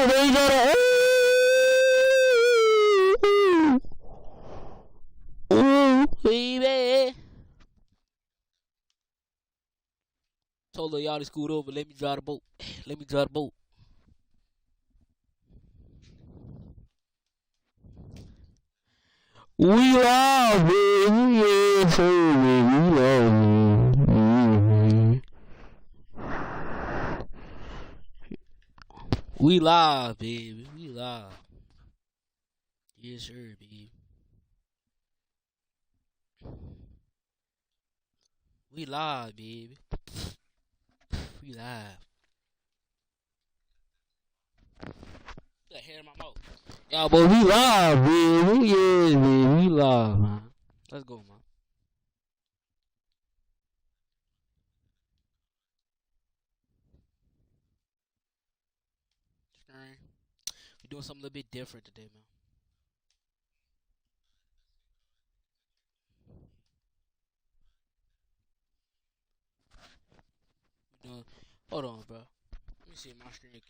They gotta. Ooh, baby. Told her y'all to scoot over. Let me drive the boat. Let me drive the boat. We love baby, yes, oh, baby, we love you. We live, baby. We live. Yes, sir, baby. We live, baby. We live. Put that hair in my mouth. Y'all, boy, we live, baby. Yes, baby. We live, man. Let's go, man. Alright. We're doing something a little bit different today, man. We're doing. Hold on, bro. Let me see if my screen can.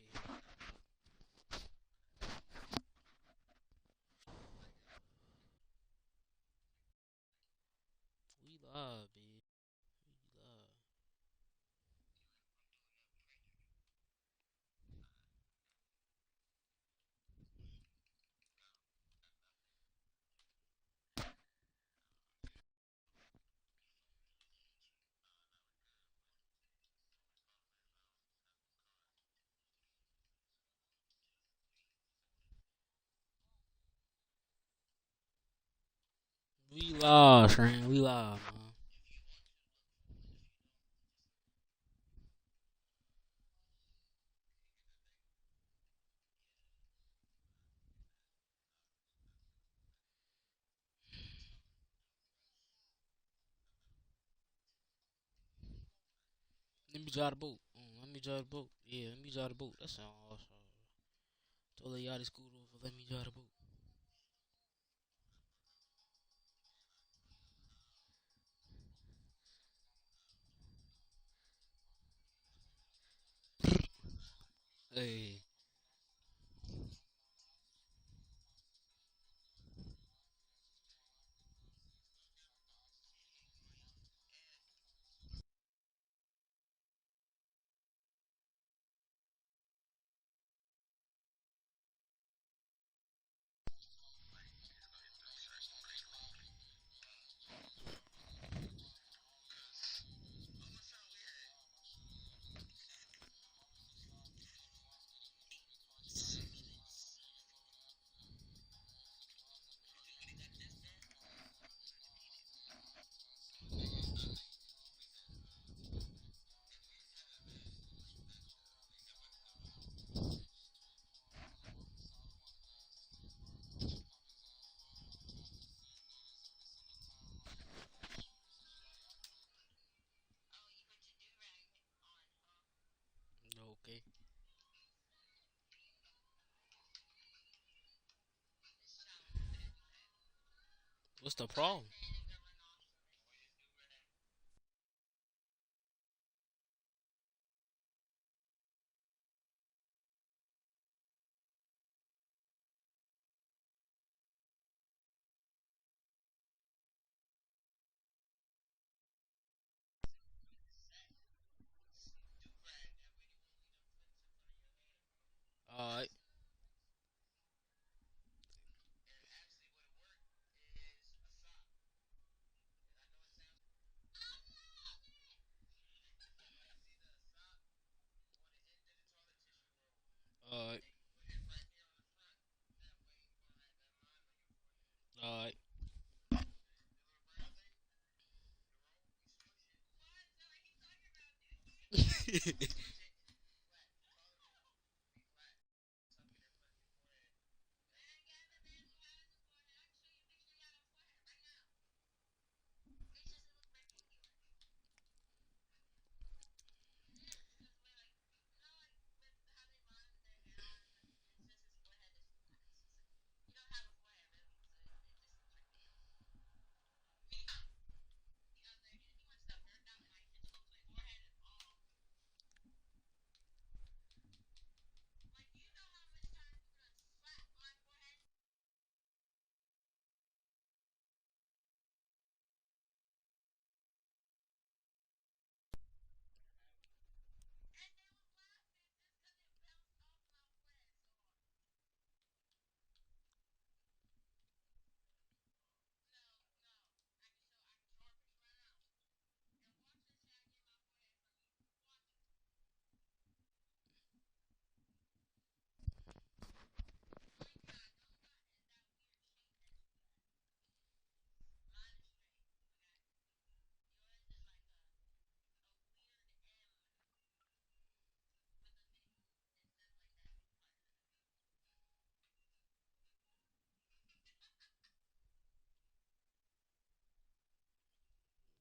We live, baby. We live. We live, Shane. We live, man. Let me drive the boat. Let me drive the boat. Yeah, let me drive the boat. That sounds awesome. Told her y'all to scoot over. Let me drive the boat. Hey. Okay. What's the problem? Alright. Alright. Alright.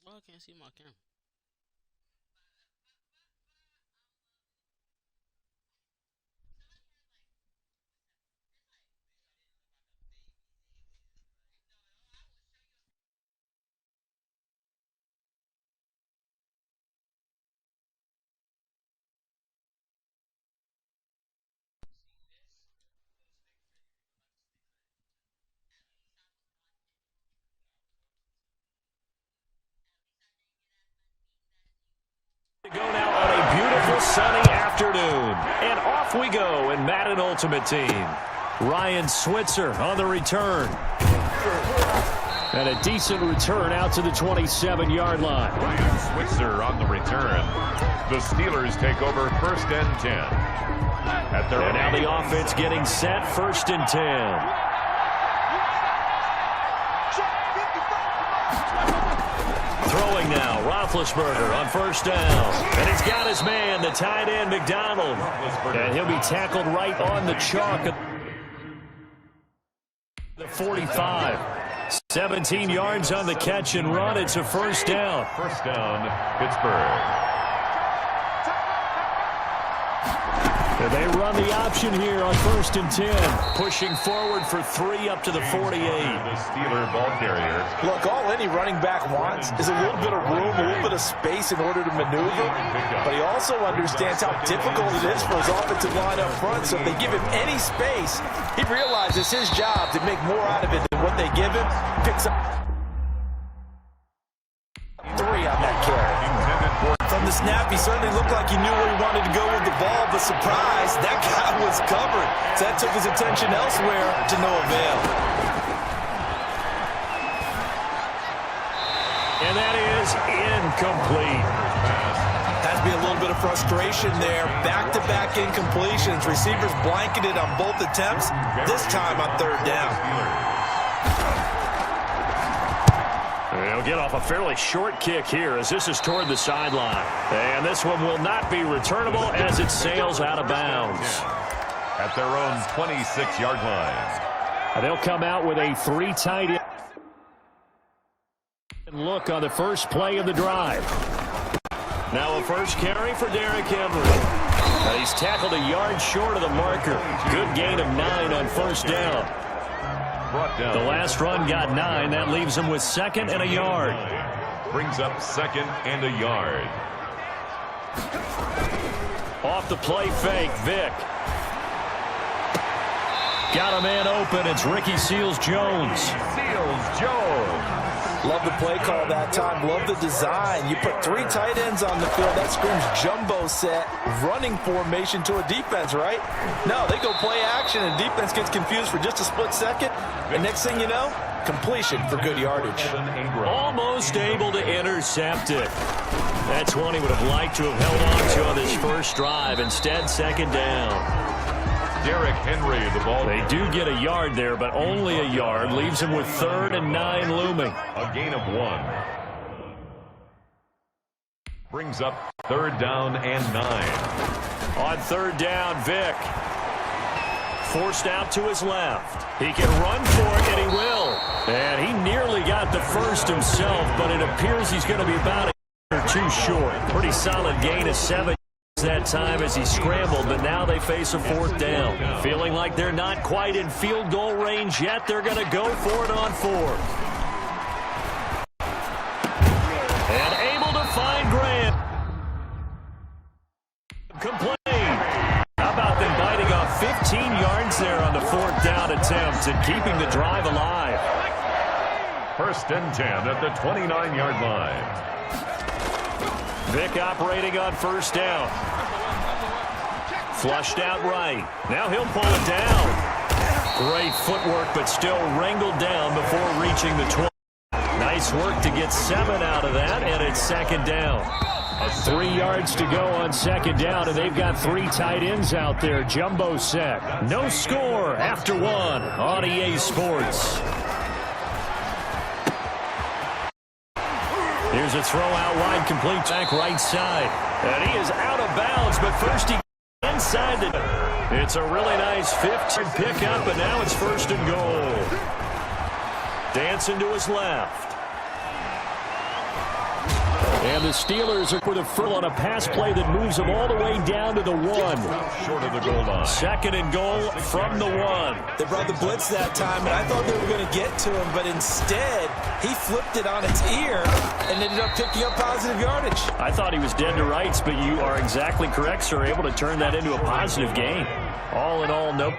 Oh, I can't see my camera. Go now on a beautiful sunny afternoon. And off we go in Madden Ultimate Team. Ryan Switzer on the return. And a decent return out to the 27-yard line. Ryan Switzer on the return. The Steelers take over 1st and 10. And now the offense getting set, 1st and 10. Throwing now, Roethlisberger on 1st down. And he's got his man, the tight end, McDonald. And he'll be tackled right on the chalk at the 45. 17 yards on the catch and run. It's a 1st down. 1st down, Pittsburgh. And they run the option here on 1st and 10. Pushing forward for 3 up to the 48. The Steeler ball carrier. Look, all any running back wants is a little bit of room, a little bit of space in order to maneuver. But he also understands how difficult it is for his offensive line up front. So if they give him any space, he realizes his job to make more out of it than what they give him. Picks up 3 on that carry. From the snap, he certainly looked like he knew where he wanted to go with the ball, but surprise, that guy was covered. So that took his attention elsewhere to no avail. And that is incomplete. Has to be a little bit of frustration there. Back-to-back incompletions. Receivers blanketed on both attempts, this time on 3rd down. They'll get off a fairly short kick here as this is toward the sideline. And this one will not be returnable as it sails out of bounds. At their own 26-yard line. And they'll come out with a 3 tight end look on the first play of the drive. Now a first carry for Derrick Henry. And he's tackled a yard short of the marker. Good gain of 9 on 1st down. The last run got 9. That leaves him with 2nd and a yard. Brings up 2nd and a yard. Off the play fake, Vick. Got a man open. It's Ricky Seals-Jones. Seals-Jones. Love the play call that time. Love the design. You put 3 tight ends on the field. That screams jumbo set, running formation to a defense, right? No, they go play action, and defense gets confused for just a split second. And next thing you know, completion for good yardage. Almost able to intercept it. That's one he would have liked to have held on to on this first drive. Instead, 2nd down. Derrick Henry, the ball. They do get a yard there, but only a yard. Leaves him with 3rd and 9 looming. A gain of 1. Brings up 3rd down and 9. On 3rd down, Vick. Forced out to his left. He can run for it, and he will. And he nearly got the first himself, but it appears he's going to be about a yard or 2 short. Pretty solid gain of 7 that time as he scrambled, but now they face a 4th down. Feeling like they're not quite in field goal range yet, they're going to go for it on 4th. And able to find Grant. Complain. How about them biting off 15 yards there on the 4th down attempt and keeping the drive alive? 1st and 10 at the 29-yard line. Vick operating on 1st down. Flushed out right. Now he'll pull it down. Great footwork, but still wrangled down before reaching the 20. Nice work to get 7 out of that, and it's 2nd down. 3 yards to go on 2nd down, and they've got 3 tight ends out there. Jumbo set. No score after 1 on EA Sports. Here's a throw out wide, complete back right side. And he is out of bounds, but first he inside the... It's a really nice 15 pickup, and now it's 1st and goal. Dancing to his left. And the Steelers are with a full on a pass play that moves them all the way down to the 1. Short of the goal line. 2nd and goal from the 1. They brought the blitz that time, and I thought they were going to get to him, but instead, he flipped it on its ear and ended up picking up positive yardage. I thought he was dead to rights, but you are exactly correct, sir. Able to turn that into a positive gain. All in all, nope.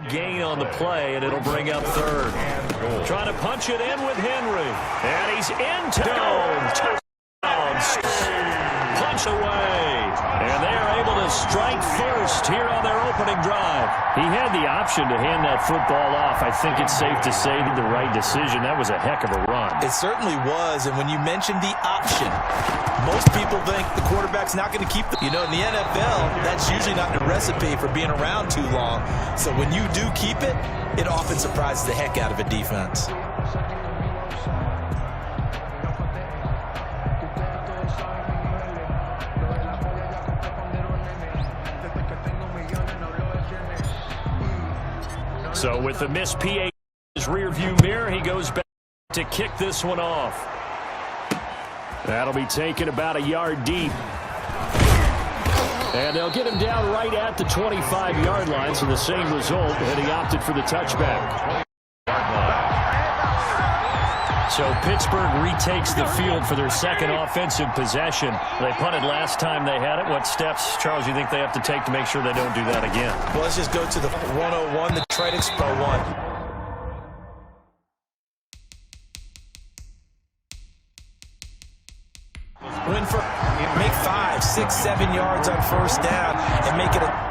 Gain on the play, and it'll bring up 3rd. Trying to punch it in with Henry. And he's in touchdown. Punch away. And they are able to strike first here on their opening drive. He had the option to hand that football off. I think it's safe to say the right decision. That was a heck of a run. It certainly was, and when you mentioned the option, most people think the quarterback's not going to keep the... You know, in the NFL, that's usually not the recipe for being around too long. So when you do keep it, it often surprises the heck out of a defense. So with the missed PA in his rearview mirror, he goes back to kick this one off. That'll be taken about a yard deep. And they'll get him down right at the 25-yard line, so the same result, and he opted for the touchback. So Pittsburgh retakes the field for their 2nd offensive possession. They punted last time they had it. What steps, Charles, you think they have to take to make sure they don't do that again? Well, let's just go to the 101, the Detroit Expo 1. Win for make 5, 6, 7 yards on 1st down and make it a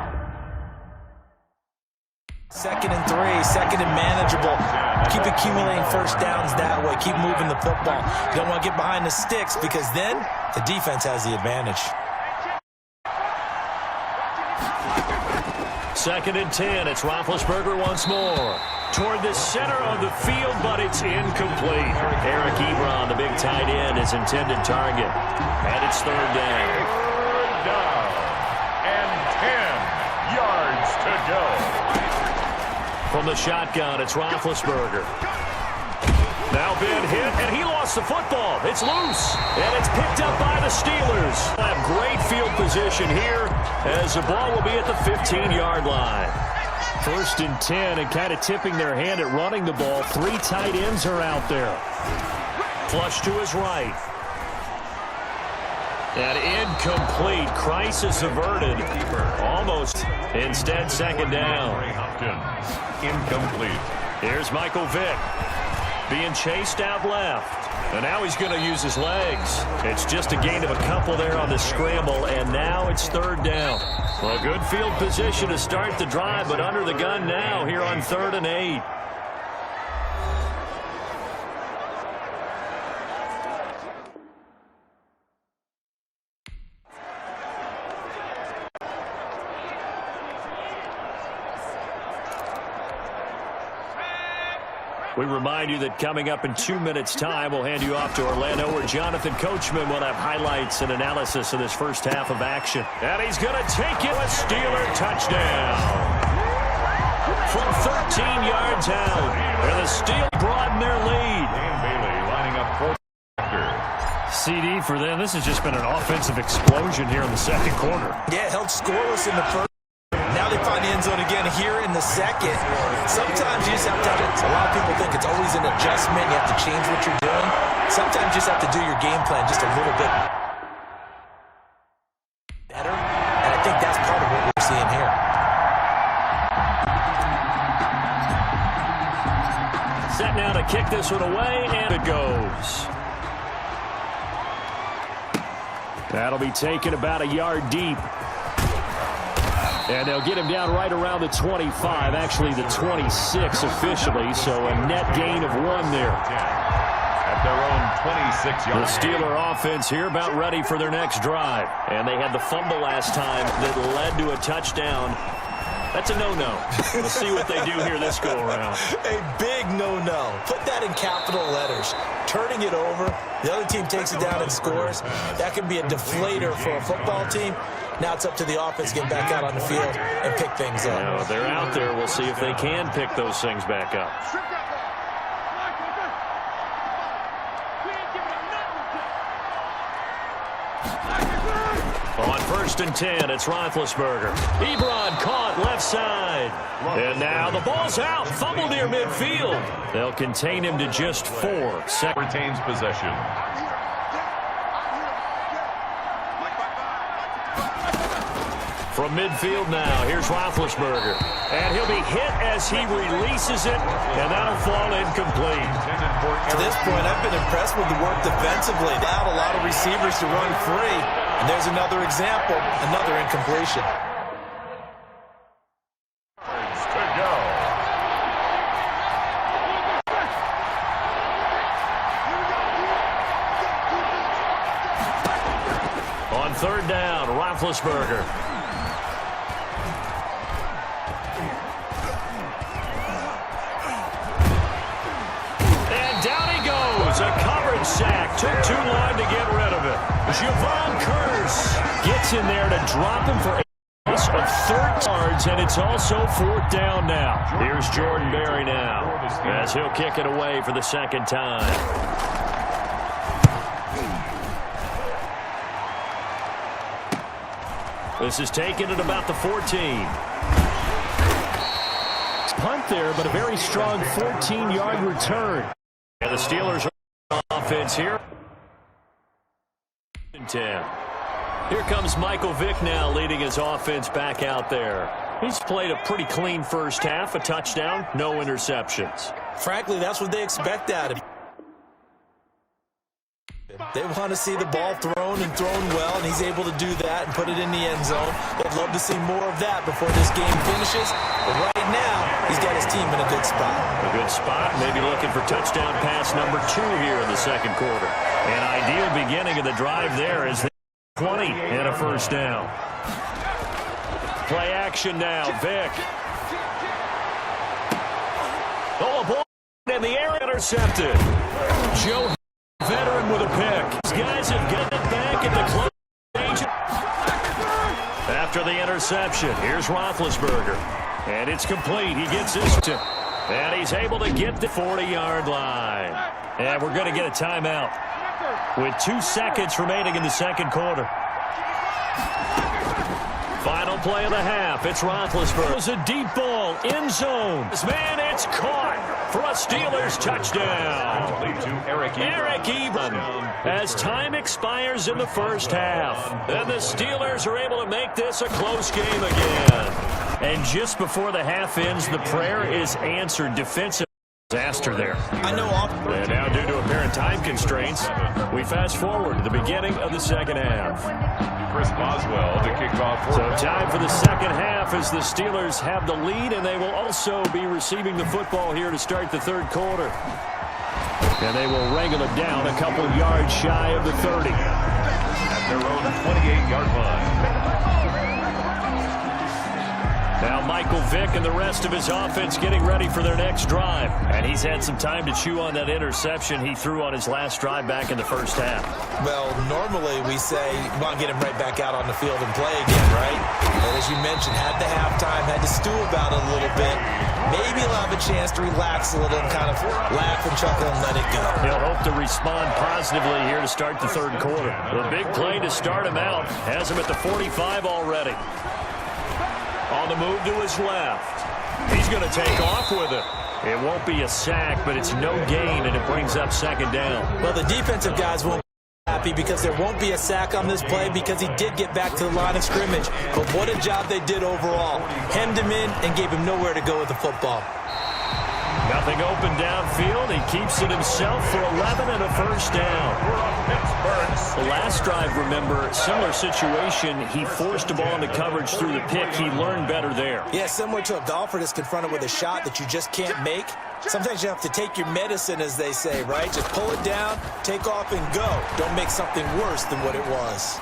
2nd and 3, 2nd and manageable. Keep accumulating 1st downs that way. Keep moving the football. You don't want to get behind the sticks because then the defense has the advantage. 2nd and 10. It's Roethlisberger once more. Toward the center of the field, but it's incomplete. Eric Ebron, the big tight end, is intended target. And it's 3rd down. 3rd down. And 10 yards to go. From the shotgun, it's Roethlisberger. Now been hit, and he lost the football. It's loose, and it's picked up by the Steelers. They'll have great field position here as the ball will be at the 15-yard line. 1st and 10, and kind of tipping their hand at running the ball. 3 tight ends are out there. Flush to his right. And incomplete. Crisis averted. Almost. Instead, 2nd down. Incomplete. Here's Michael Vick being chased out left. And now he's going to use his legs. It's just a gain of a couple there on the scramble, and now it's 3rd down. Well, good field position to start the drive, but under the gun now here on 3rd and 8. We remind you that coming up in 2 minutes' time, we'll hand you off to Orlando, where Jonathan Coachman will have highlights and analysis of this first half of action. And he's going to take it, a Steeler touchdown. From 13 yards out, and the Steelers broaden their lead. Dan Bailey lining up for CD for them. This has just been an offensive explosion here in the 2nd quarter. Yeah, held scoreless in the 1st. Now they find the end zone again here in the 2nd. Sometimes you just have to, a lot of people think it's always an adjustment. You have to change what you're doing. Sometimes you just have to do your game plan just a little bit better. And I think that's part of what we're seeing here. Set now to kick this one away, and it goes. That'll be taken about a yard deep. And they'll get him down right around the 25, actually the 26 officially, so a net gain of 1 there. At their own 26-yard. The Steeler offense here about ready for their next drive. And they had the fumble last time that led to a touchdown. That's a no-no. We'll see what they do here this go-around. A big no-no. Put that in capital letters. Turning it over, the other team takes it down and scores. That can be a deflator for a football team. Now it's up to the offense to get back out on the field and pick things up. Now, they're out there. We'll see if they can pick those things back up. On 1st and 10, it's Roethlisberger. Ebron caught left side. And now the ball's out. Fumble near midfield. They'll contain him to just 4. Retains possession. From midfield now, here's Roethlisberger. And he'll be hit as he releases it, and that'll fall incomplete. To this point, I've been impressed with the work defensively. Allowed a lot of receivers to run free. And there's another example, another incompletion. To go. On 3rd down, Roethlisberger. And down he goes. A coverage sack. Took too long to get rid of it. Javon Curse gets in there to drop him for a loss of 3 yards, and it's also 4th down now. Here's Jordan Berry now, as he'll kick it away for the 2nd time. This is taken at about the 14. Punt there, but a very strong 14-yard return. And the Steelers are on offense here. 10. Here comes Michael Vick now leading his offense back out there. He's played a pretty clean first half, a touchdown, no interceptions. Frankly, that's what they expect out of him. They want to see the ball thrown and thrown well, and he's able to do that and put it in the end zone. They'd love to see more of that before this game finishes. But right now, he's got his team in a good spot. A good spot, maybe looking for touchdown pass number 2 here in the 2nd quarter. An ideal beginning of the drive there is the 20 and a 1st down. Play action now, Vick. Oh, a ball in the air, intercepted. Joe, veteran with a pick. These guys have got it back at the close range. After the interception, here's Roethlisberger. And it's complete. He gets this to, and he's able to get the 40-yard line. And we're going to get a timeout with 2 seconds remaining in the 2nd quarter. Final play of the half. It's Roethlisberger. It's a deep ball, end zone. This man, it's caught for a Steelers touchdown. Eric Ebron. As time expires in the 1st half, then the Steelers are able to make this a close game again. And just before the half ends, the prayer is answered. Defensive disaster there. I know. And now, due to apparent time constraints, we fast forward to the beginning of the 2nd half. Chris Boswell to kick off. So time for the 2nd half as the Steelers have the lead, and they will also be receiving the football here to start the 3rd quarter. And they will wrangle it down a couple yards shy of the 30. At their own 28-yard line. Now Michael Vick and the rest of his offense getting ready for their next drive. And he's had some time to chew on that interception he threw on his last drive back in the 1st half. Well, normally we say, come on, get him right back out on the field and play again, right? But as you mentioned, had the halftime, had to stew about it a little bit. Maybe he'll have a chance to relax a little and kind of laugh and chuckle and let it go. He'll hope to respond positively here to start the 3rd quarter. The big play to start him out has him at the 45 already. On the move to his left. He's going to take off with it. It won't be a sack, but it's no gain, and it brings up 2nd down. Well, the defensive guys won't be happy because there won't be a sack on this play because he did get back to the line of scrimmage. But what a job they did overall. Hemmed him in and gave him nowhere to go with the football. Nothing open downfield. He keeps it himself for 11 and a 1st down. The last drive, remember, similar situation. He forced a ball into coverage through the pick. He learned better there. Yeah, similar to a golfer that's confronted with a shot that you just can't make. Sometimes you have to take your medicine, as they say, right? Just pull it down, take off, and go. Don't make something worse than what it was.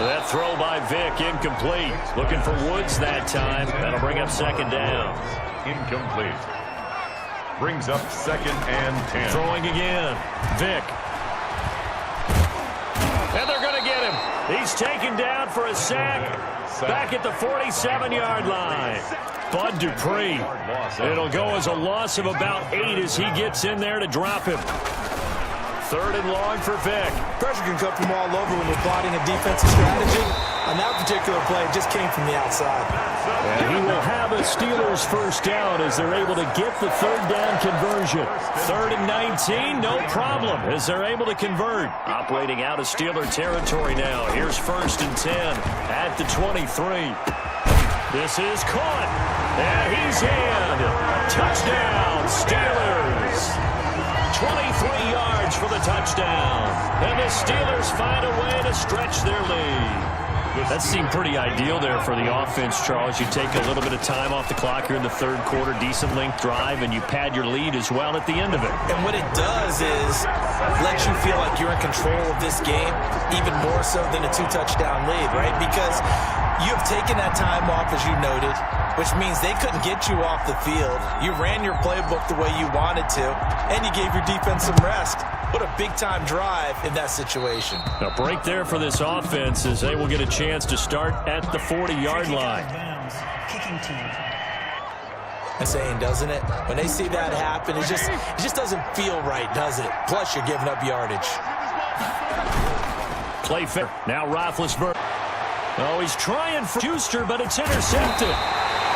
That throw by Vick, incomplete. Looking for Woods that time. That'll bring up second down. Incomplete. Brings up 2nd and 10. Throwing again. Vick. And they're going to get him. He's taken down for a sack. Back at the 47-yard line. Bud Dupree. It'll go as a loss of about 8 as he gets in there to drop him. 3rd and long for Vick. Pressure can come from all over when you're plotting a defensive strategy. On that particular play, it just came from the outside. And he will have a Steelers first down as they're able to get the 3rd down conversion. 3rd and 19, no problem as they're able to convert. Operating out of Steeler territory now. Here's 1st and 10 at the 23. This is caught. And he's in. Touchdown, Steelers. 23 yards for the touchdown. And the Steelers find a way to stretch their lead. That seemed pretty ideal there for the offense, Charles. You take a little bit of time off the clock here in the 3rd quarter, decent length drive, and you pad your lead as well at the end of it. And what it does is let you feel like you're in control of this game, even more so than a 2-touchdown lead, right? Because you have taken that time off, as you noted, which means they couldn't get you off the field. You ran your playbook the way you wanted to, and you gave your defense some rest. What a big-time drive in that situation. A break there for this offense as they will get a chance to start at the 40-yard line. Insane, doesn't it? When they see that happen, it just doesn't feel right, does it? Plus, you're giving up yardage. Play fair. Now Roethlisberger. Oh, he's trying for Schuster, but it's intercepted.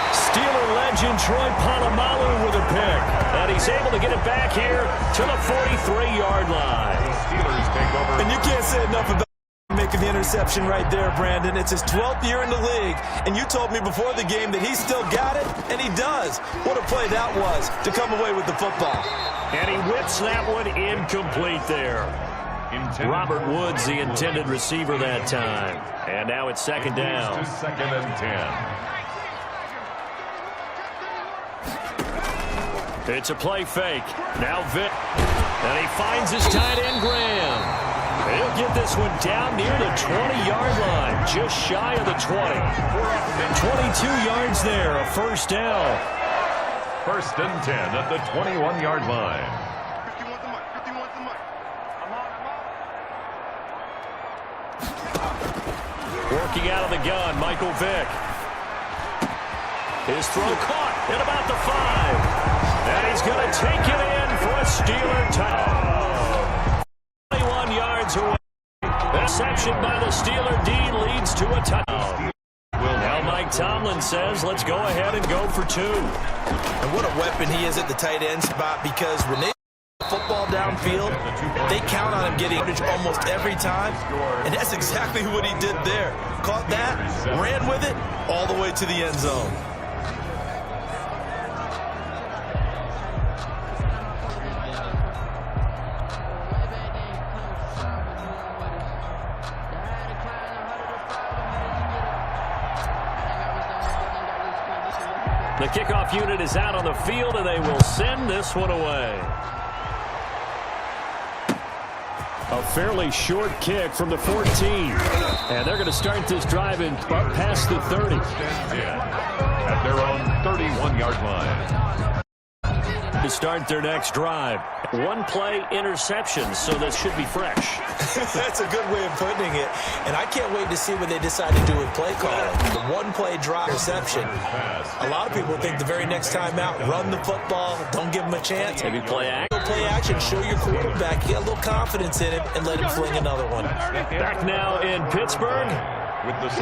Steeler legend Troy Polamalu with a pick. And he's able to get it back here to the 43-yard line. Steelers take over. And you can't say enough about making the interception right there, Brandon. It's his 12th year in the league, and you told me before the game that he still got it, and he does. What a play that was to come away with the football. And he whips that one incomplete there. Robert Woods, the intended receiver that time. And now it's 2nd down. 2nd and 10. It's a play fake. Now Vick. And he finds his tight end, Graham. He'll get this one down near the 20-yard line, just shy of the 20. 22 yards there, a first down. 1st and 10 at the 21-yard line. Working out of the gun, Michael Vick. His throw caught at about the 5. And he's going to take it in for a Steeler touchdown. 21 yards away. Reception by the Steeler D leads to a touchdown. Now Mike Tomlin says, let's go ahead and go for 2. And what a weapon he is at the tight end spot, because when they football downfield, they count on him getting yardage almost every time. And that's exactly what he did there. Caught that, ran with it, all the way to the end zone. The kickoff unit is out on the field, and they will send this one away. A fairly short kick from the 14. And they're going to start this drive in past the 30. At their own 31-yard line. To start their next drive. One play interception, so this should be fresh. That's a good way of putting it. And I can't wait to see what they decide to do with play calling. The one-play drive interception. A lot of people think the very next time out, run the football, don't give them a chance. Maybe play action. Play action, show your quarterback, get a little confidence in him, and let him fling another one. Back now in Pittsburgh.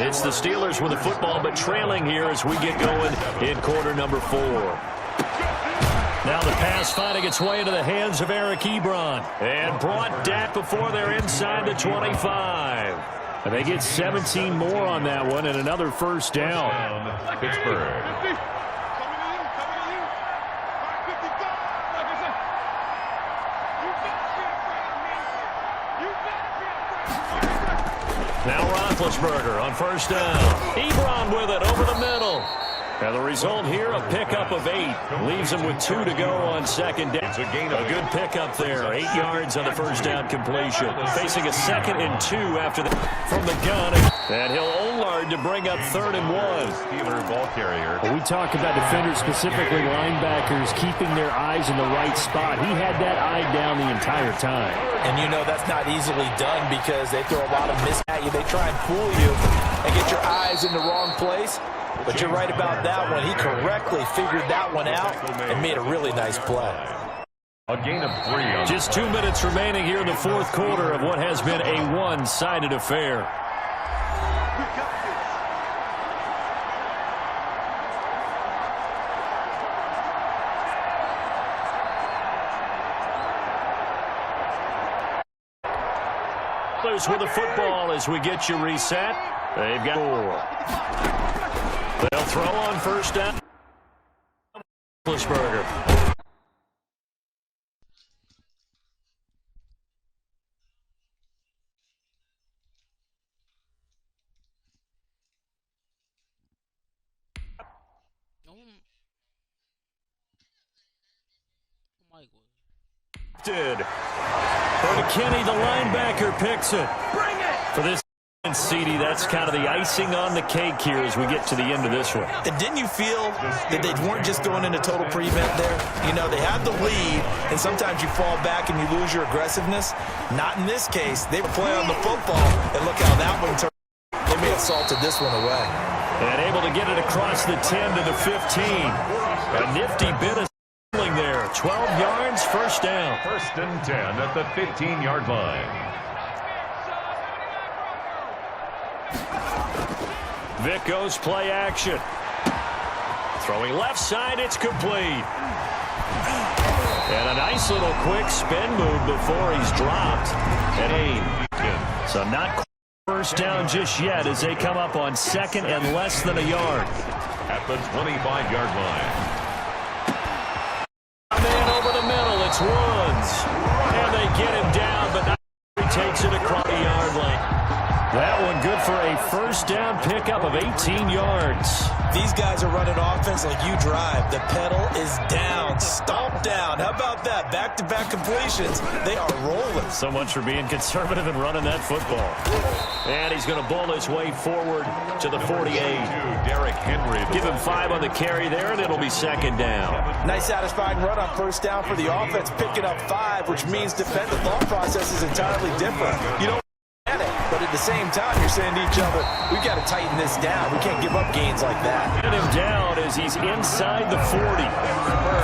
It's the Steelers with the football, but trailing here as we get going in quarter number 4. Now the pass finding its way into the hands of Eric Ebron. And brought down before they're inside the 25. And they get 17 more on that one and another first down. Pittsburgh. Now Roethlisberger on first down. Ebron with it over the middle. And the result here, a pickup of 8. Leaves him with 2 to go on second down. It's a gain of A good pickup there. 8 yards on the first down completion. Facing a 2nd and 2 after the from the gun. And he'll Ollard to bring up 3rd and 1. Steeler ball carrier. When we talk about defenders, specifically linebackers, keeping their eyes in the right spot. He had that eye down the entire time. And you know that's not easily done because they throw a lot of miss at you. They try and fool you and get your eyes in the wrong place. But you're right about that one. He correctly figured that one out and made a really nice play. A gain of 3. Just 2 minutes remaining here in the fourth quarter of what has been a one-sided affair. With the football as we get you reset. They've got 4. They'll throw on first down. Roethlisberger. Kenny, the linebacker, picks it. Bring it! For this CD, that's kind of the icing on the cake here as we get to the end of this one. And didn't you feel that they weren't just going into total prevent there? You know, they had the lead, and sometimes you fall back and you lose your aggressiveness. Not in this case. They were playing on the football, and look how that one turned. They may have salted this one away. And able to get it across the 10 to the 15. A nifty bit of there. 12 yards, first down. 1st and 10 at the 15-yard line. Vic goes play action. Throwing left side, it's complete. And a nice little quick spin move before he's dropped. And so not first down just yet as they come up on 2nd and less than a yard. At the 25-yard line. It's Woods, and they get him down, but now he takes it across the yard line. That one good for a first down pickup of 18 yards. These guys are running offense like you drive. The pedal is down, stomp down. How about that? Back-to-back completions. They are rolling. So much for being conservative and running that football. And he's going to bowl his way forward to the 48. Derrick Henry. Give him 5 on the carry there, and it'll be 2nd down. Nice satisfying run on first down for the offense, picking up 5, which means defensive thought process is entirely different. You don't get it, but at the same time, you're saying to each other, we've got to tighten this down. We can't give up gains like that. Get him down as he's inside the 40.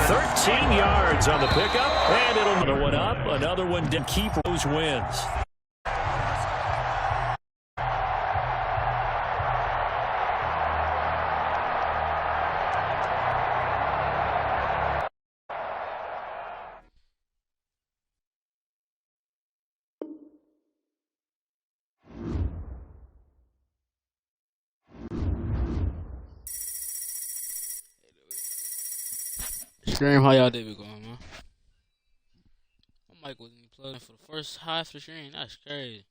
13 yards on the pickup, and it'll another one up, another one to keep those wins. Stream, how y'all day be going, man? My mic wasn't even plugged in for the first half of the stream. That's crazy.